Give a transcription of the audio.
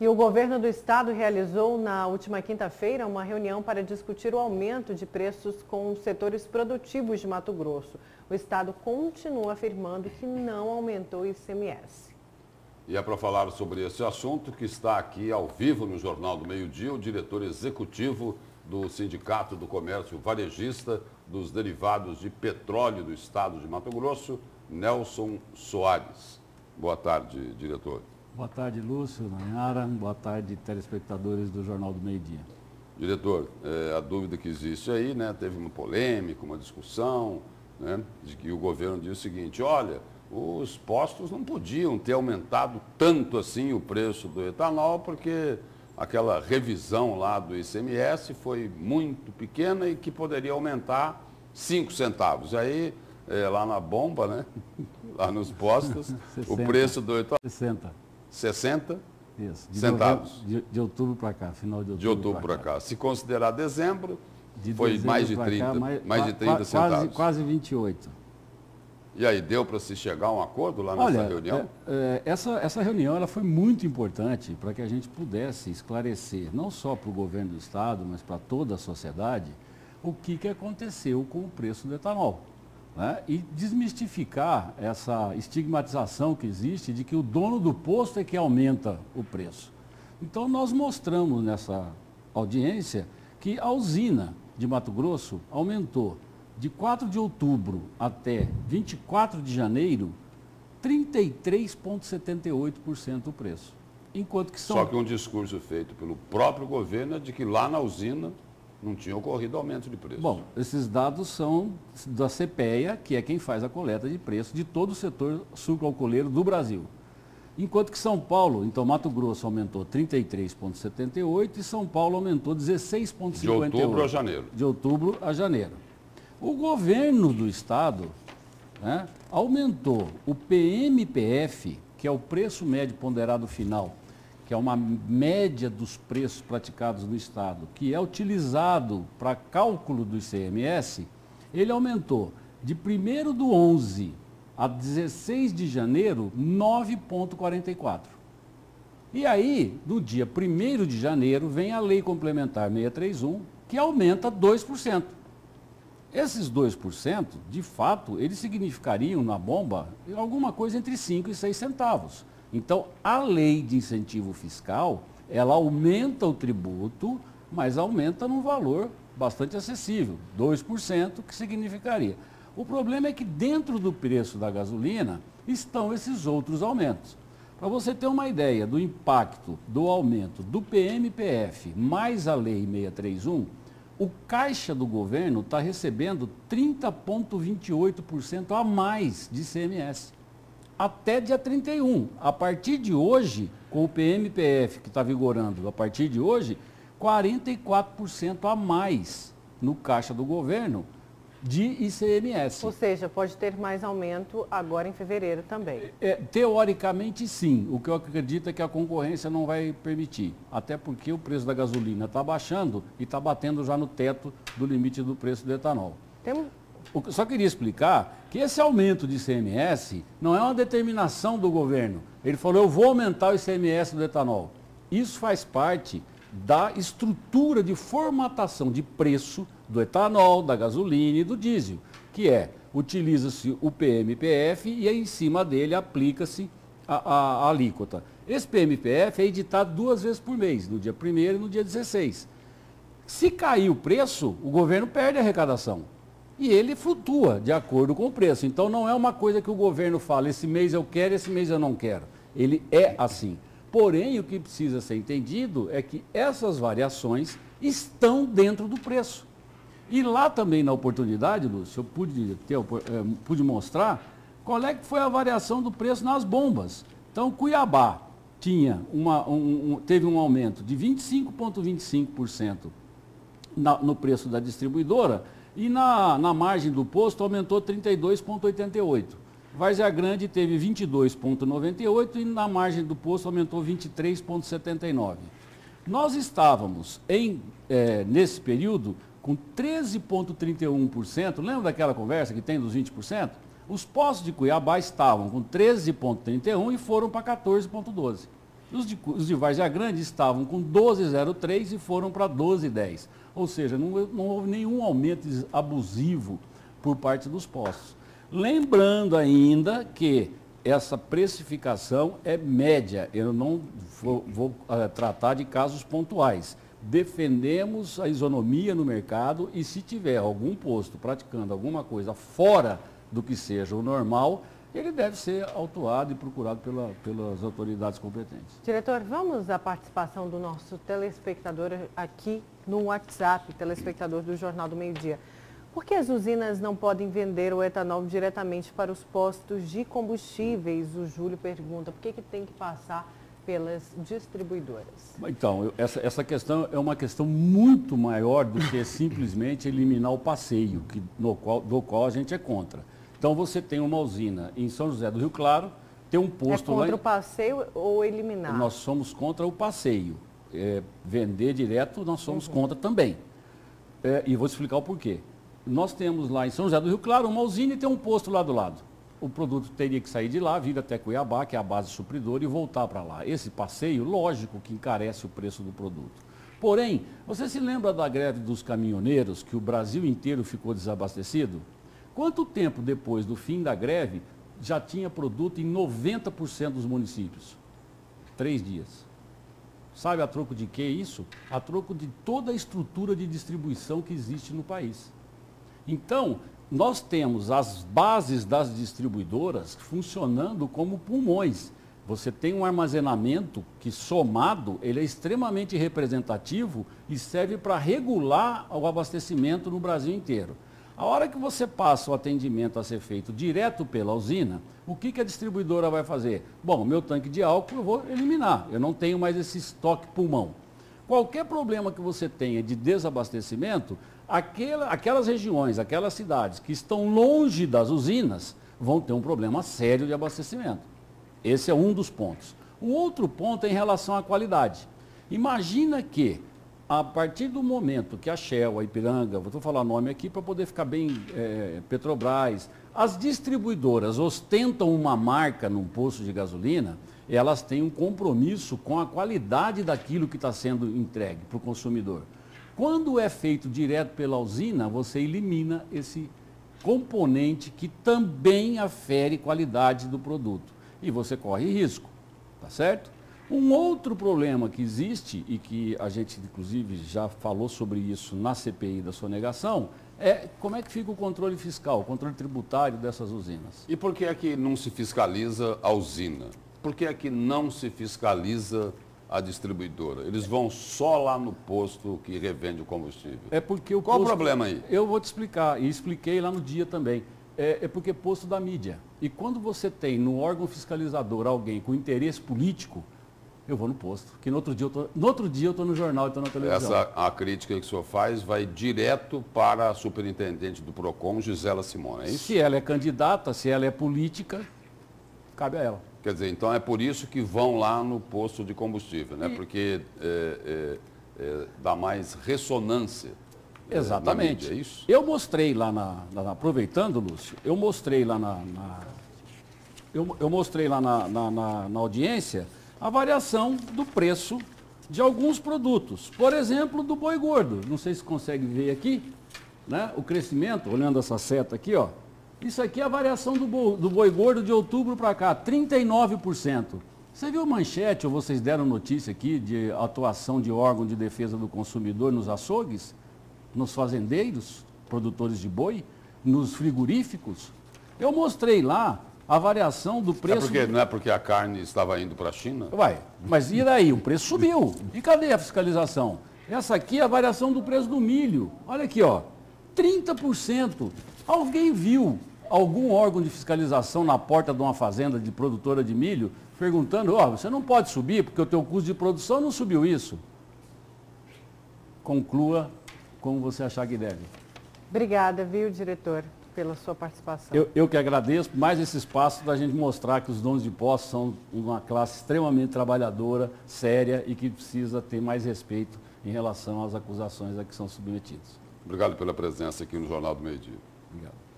E o governo do estado realizou na última quinta-feira uma reunião para discutir o aumento de preços com os setores produtivos de Mato Grosso. O estado continua afirmando que não aumentou o ICMS. E é para falar sobre esse assunto que está aqui ao vivo no Jornal do Meio-Dia o diretor executivo do Sindicato do Comércio Varejista dos Derivados de Petróleo do estado de Mato Grosso, Nelson Soares. Boa tarde, diretor. Boa tarde, Lúcio, Nayara. Boa tarde, telespectadores do Jornal do Meio-Dia. Diretor, a dúvida que existe aí, né, teve uma polêmica, uma discussão, né, de que o governo disse o seguinte: olha, os postos não podiam ter aumentado tanto assim o preço do etanol, porque aquela revisão lá do ICMS foi muito pequena e que poderia aumentar 5 centavos. Aí, lá na bomba, né, lá nos postos, 60, o preço do etanol... 60 Isso, centavos. De outubro para cá, final de outubro. De outubro para cá. Se considerar dezembro, foi mais de 30, mais de 30 centavos. Quase 28. E aí, deu para se chegar a um acordo lá nessa reunião? Essa reunião ela foi muito importante para que a gente pudesse esclarecer, não só para o governo do estado, mas para toda a sociedade, o que aconteceu com o preço do etanol. Né? E desmistificar essa estigmatização que existe de que o dono do posto é que aumenta o preço. Então, nós mostramos nessa audiência que a usina de Mato Grosso aumentou de 4 de outubro até 24 de janeiro, 33,78% o preço. Enquanto que Só que um discurso feito pelo próprio governo é de que lá na usina não tinha ocorrido aumento de preço. Bom, esses dados são da CPEA, que é quem faz a coleta de preço de todo o setor sucroalcooleiro do Brasil. Enquanto que São Paulo, então Mato Grosso aumentou 33,78% e São Paulo aumentou 16,58%. De outubro a janeiro. De outubro a janeiro. O governo do estado, né, aumentou o PMPF, que é o preço médio ponderado final, que é uma média dos preços praticados no estado, que é utilizado para cálculo do ICMS, ele aumentou de 1º/11 a 16 de janeiro, 9,44. E aí, no dia 1º de janeiro, vem a Lei Complementar 631, que aumenta 2%. Esses 2%, de fato, eles significariam na bomba alguma coisa entre 5 e 6 centavos. Então, a lei de incentivo fiscal, ela aumenta o tributo, mas aumenta num valor bastante acessível, 2%, que significaria. O problema é que dentro do preço da gasolina estão esses outros aumentos. Para você ter uma ideia do impacto do aumento do PMPF mais a lei 631, o caixa do governo está recebendo 30,28% a mais de ICMS. Até dia 31. A partir de hoje, com o PMPF que está vigorando, a partir de hoje, 44% a mais no caixa do governo de ICMS. Ou seja, pode ter mais aumento agora em fevereiro também. Teoricamente, sim. O que eu acredito é que a concorrência não vai permitir. Até porque o preço da gasolina está baixando e está batendo já no teto do limite do preço do etanol. Eu só queria explicar que esse aumento de ICMS não é uma determinação do governo. Ele falou, eu vou aumentar o ICMS do etanol. Isso faz parte da estrutura de formatação de preço do etanol, da gasolina e do diesel, que utiliza-se o PMPF e em cima dele aplica-se a alíquota. Esse PMPF é editado 2 vezes por mês, no dia 1º e no dia 16. Se cair o preço, o governo perde a arrecadação. E ele flutua de acordo com o preço. Então não é uma coisa que o governo fala, esse mês eu quero, esse mês eu não quero. Ele é assim. Porém, o que precisa ser entendido é que essas variações estão dentro do preço. E lá também na oportunidade, Lúcio, eu pude mostrar qual é que foi a variação do preço nas bombas. Então, Cuiabá teve um aumento de 25,25% no preço da distribuidora, e na margem do posto aumentou 32,88%. Várzea Grande teve 22,98% e na margem do posto aumentou 23,79%. Nós estávamos, nesse período, com 13,31%. Lembra daquela conversa que tem dos 20%? Os postos de Cuiabá estavam com 13,31% e foram para 14,12%. Os de Várzea Grande estavam com 12,03 e foram para 12,10. Ou seja, não houve nenhum aumento abusivo por parte dos postos. Lembrando ainda que essa precificação é média, eu não vou tratar de casos pontuais. Defendemos a isonomia no mercado e se tiver algum posto praticando alguma coisa fora do que seja o normal, ele deve ser autuado e procurado pelas autoridades competentes. Diretor, vamos à participação do nosso telespectador aqui no WhatsApp, telespectador do Jornal do Meio-Dia. Por que as usinas não podem vender o etanol diretamente para os postos de combustíveis? O Júlio pergunta, por que tem que passar pelas distribuidoras? Então, essa questão é uma questão muito maior do que simplesmente eliminar o passeio, do qual a gente é contra. Então, você tem uma usina em São José do Rio Claro, tem um posto lá... É contra o passeio ou eliminar? Nós somos contra o passeio. Vender direto, nós somos contra também. E vou explicar o porquê. Nós temos lá em São José do Rio Claro uma usina e tem um posto lá do lado. O produto teria que sair de lá, vir até Cuiabá, que é a base supridora, e voltar para lá. Esse passeio, lógico que encarece o preço do produto. Porém, você se lembra da greve dos caminhoneiros, que o Brasil inteiro ficou desabastecido? Quanto tempo depois do fim da greve já tinha produto em 90% dos municípios? 3 dias. Sabe a troco de que isso? A troco de toda a estrutura de distribuição que existe no país. Então, nós temos as bases das distribuidoras funcionando como pulmões. Você tem um armazenamento que, somado, ele é extremamente representativo e serve para regular o abastecimento no Brasil inteiro. A hora que você passa o atendimento a ser feito direto pela usina, o que a distribuidora vai fazer? Bom, meu tanque de álcool eu vou eliminar, eu não tenho mais esse estoque pulmão. Qualquer problema que você tenha de desabastecimento, aquelas regiões, aquelas cidades que estão longe das usinas vão ter um problema sério de abastecimento. Esse é um dos pontos. O outro ponto é em relação à qualidade. Imagina que, a partir do momento que a Shell, a Ipiranga, vou falar o nome aqui para poder ficar bem, Petrobras, as distribuidoras ostentam uma marca num posto de gasolina, elas têm um compromisso com a qualidade daquilo que está sendo entregue para o consumidor. Quando é feito direto pela usina, você elimina esse componente que também afere qualidade do produto. E você corre risco, tá certo? Um outro problema que existe, e que a gente inclusive já falou sobre isso na CPI da sonegação, é como é que fica o controle fiscal, o controle tributário dessas usinas. E por que é que não se fiscaliza a usina? Por que é que não se fiscaliza a distribuidora? Eles vão só lá no posto que revende o combustível. É porque Qual o problema aí? Eu vou te explicar, e expliquei lá no dia também. É porque posto da mídia. E quando você tem no órgão fiscalizador alguém com interesse político, eu vou no posto. Porque no outro dia eu estou no jornal e estou na televisão. A crítica que o senhor faz vai direto para a superintendente do PROCON, Gisela Simone, é isso? Se ela é candidata, se ela é política, cabe a ela. Quer dizer, então é por isso que vão lá no posto de combustível, né? Porque dá mais ressonância. Exatamente. Na mídia, é isso? Eu mostrei lá aproveitando, Lúcio, eu mostrei lá na audiência a variação do preço de alguns produtos. Por exemplo, do boi gordo. Não sei se consegue ver aqui, né? O crescimento, olhando essa seta aqui, ó. Isso aqui é a variação do boi gordo de outubro para cá, 39%. Você viu a manchete, ou vocês deram notícia aqui, de atuação de órgão de defesa do consumidor nos açougues, nos fazendeiros, produtores de boi, nos frigoríficos? Eu mostrei lá a variação do preço... Não é porque a carne estava indo para a China? Uai, mas e daí? O preço subiu. E cadê a fiscalização? Essa aqui é a variação do preço do milho. Olha aqui, ó, 30%. Alguém viu algum órgão de fiscalização na porta de uma fazenda de produtora de milho perguntando, ó, você não pode subir porque o teu custo de produção não subiu isso? Conclua como você achar que deve. Obrigada, viu, diretor, pela sua participação. Eu que agradeço mais esse espaço da gente mostrar que os donos de postos são uma classe extremamente trabalhadora, séria e que precisa ter mais respeito em relação às acusações a que são submetidos. Obrigado pela presença aqui no Jornal do Meio-Dia. Obrigado.